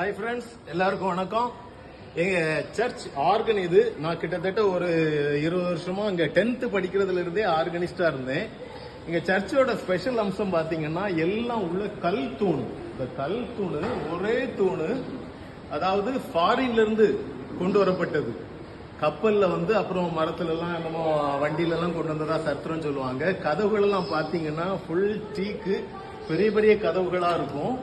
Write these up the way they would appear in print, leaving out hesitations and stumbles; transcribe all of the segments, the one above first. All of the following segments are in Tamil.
ஹாய் ஃப்ரெண்ட்ஸ், எல்லாருக்கும் வணக்கம். எங்க சர்ச் ஆர்கன் இது. நான் கிட்டத்தட்ட ஒரு 20 வருஷமா இங்க 10th படிக்கிறதுல இருந்தே ஆர்கனிஸ்டா இருந்தேன். எங்க சர்ச்சோட ஸ்பெஷல் அம்சம் பாத்தீங்கன்னா எல்லாம் உள்ள கல் தூண். இந்த கல் தூணு ஒரே தூணு, அதாவது ஃபாரின்ல இருந்து கொண்டு வரப்பட்டது. கப்பல்ல அப்புறம் மரத்துல எல்லாம் என்னமோ வண்டியில எல்லாம் கொண்டு வந்ததா சரித்திரம் சொல்லுவாங்க. கதவுகள் எல்லாம் பாத்தீங்கன்னா ஃபுல் டீக்கு, பெரிய பெரிய கதவுகளா இருக்கும்.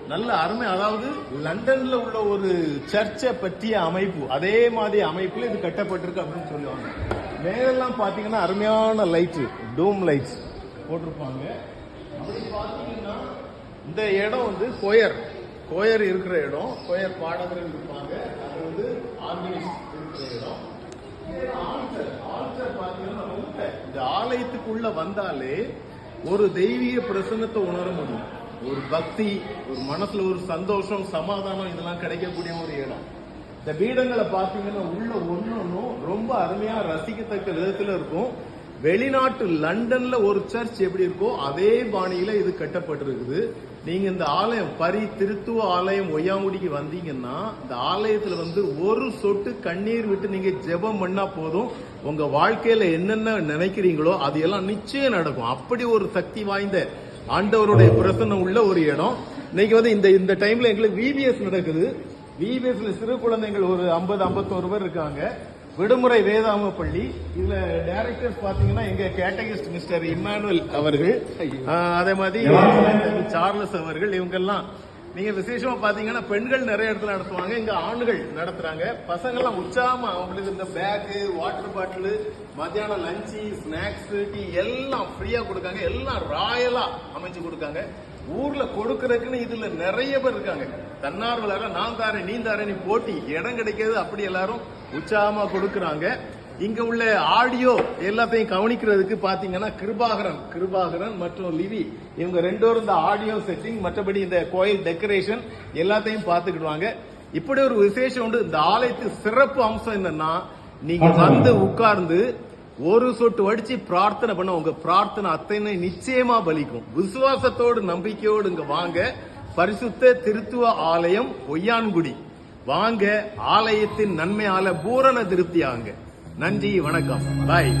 நல்ல அருமை. அதாவது லண்டன்ல உள்ள ஒரு சர்ச்சை பற்றிய அமைப்பு, அதே மாதிரி அமைப்புல இது கட்டப்பட்டிருக்கு அப்படின்னு சொல்லுவாங்க. மேலெல்லாம் பாத்தீங்கன்னா அருமையான லைட், டூம் லைட்ஸ் போட்டிருப்பாங்க. அப்படி பாத்தீங்கன்னா இந்த இடம் கோயர் இருக்கிற இடம், கோயர் பாடகர்கள் இருப்பாங்க. அது ஆர்கனைஸ் இருக்கிற இடம். ஆல்டர் பாத்தீங்கன்னா இந்த ஆலயத்துக்குள்ள வந்தாலே ஒரு தெய்வீக பிரசன்னத்தை உணர முடியும். ஒரு பக்தி, ஒரு மனசுல ஒரு சந்தோஷம், சமாதானம், இதெல்லாம் கிடைக்கக்கூடிய ஒரு இடம். இந்த பீடங்களை பாத்தீங்கன்னா உள்ள ஒன்னொன்னும் ரொம்ப அருமையா ரசிக்கத்தக்க விதத்துல இருக்கும். வெளிநாட்டு லண்டன்ல ஒரு சர்ச் எப்படி இருக்கோ அதே பாணியில இது கட்டப்பட்டிருக்குது. நீங்க இந்த ஆலயம் திருத்துவ ஆலயம் ஒய்யாங்குடிக்கு வந்தீங்கன்னா இந்த ஆலயத்துல ஒரு சொட்டு கண்ணீர் விட்டு நீங்க ஜெபம் பண்ணா போதும், உங்க வாழ்க்கையில என்னென்ன நினைக்கிறீங்களோ அது எல்லாம் நிச்சயம் நடக்கும். அப்படி ஒரு சக்தி வாய்ந்த ஆண்டவருடைய பிரசன்னம் உள்ள ஒரு இடம். இன்னைக்கு இந்த டைம்ல எங்களுக்கு விபிஎஸ் நடக்குது. விபிஎஸ்ல சிறு குழந்தைகள் ஒரு 50-51 பேர் இருக்காங்க. விடுமுறை வேதாம பள்ளி. இதுல டைரக்டர்ஸ் பாத்தீங்கன்னா எங்க கேட்டகிஸ்ட் மிஸ்டர் இம்மானுவல் அவர்கள், அதே மாதிரி சார்லஸ் அவர்கள். இவங்க எல்லாம் நீங்க விசேஷமா பாத்தீங்கன்னா பெண்கள் நிறைய இடத்துல நடத்துவாங்க, இங்க ஆண்கள் நடத்துறாங்க. பசங்க எல்லாம் உற்சாகமா அவங்களுக்கு இந்த பேக்கு, வாட்டர் பாட்டில், மத்தியானம் லஞ்சு, ஸ்நாக்ஸ், டீ எல்லாம் ஃப்ரீயா கொடுக்காங்க. எல்லாம் ராயலா அமைச்சு கொடுக்காங்க. ஊர்ல கொடுக்கறதுக்குன்னு இதுல நிறைய பேர் இருக்காங்க. தன்னார்வலரா நான் தாரேன் நீ தாரேன் போட்டி, இடம் கிடைக்காது, அப்படி எல்லாரும் உற்சாகமா கொடுக்கறாங்க. இங்க உள்ள ஆடியோ எல்லாத்தையும் கவனிக்கிறதுக்கு பாத்தீங்கன்னா கிருபாகரன் மற்றும் லிவி, இவங்க 2 பேரும் இந்த ஆடியோ செட்டிங், மற்றபடி இந்த கோயில் டெக்கரேஷன் எல்லாத்தையும் பாத்துக்கிடுவாங்க. இப்படி ஒரு விசேஷம் உண்டு. இந்த ஆலயத்துக்கு சிறப்பு அம்சம் என்னன்னா, நீங்க உட்கார்ந்து ஒரு சொட்டு வடிச்சு பிரார்த்தனை பண்ண உங்க பிரார்த்தனை அத்தனை நிச்சயமா பலிக்கும். விசுவாசத்தோடு நம்பிக்கையோடு இங்க வாங்க. பரிசுத்த திருத்துவ ஆலயம் ஒய்யான்குடி வாங்க. ஆலயத்தின் நன்மையால பூரண திருப்தியாங்க. நன்றி, வணக்கம், பாய்.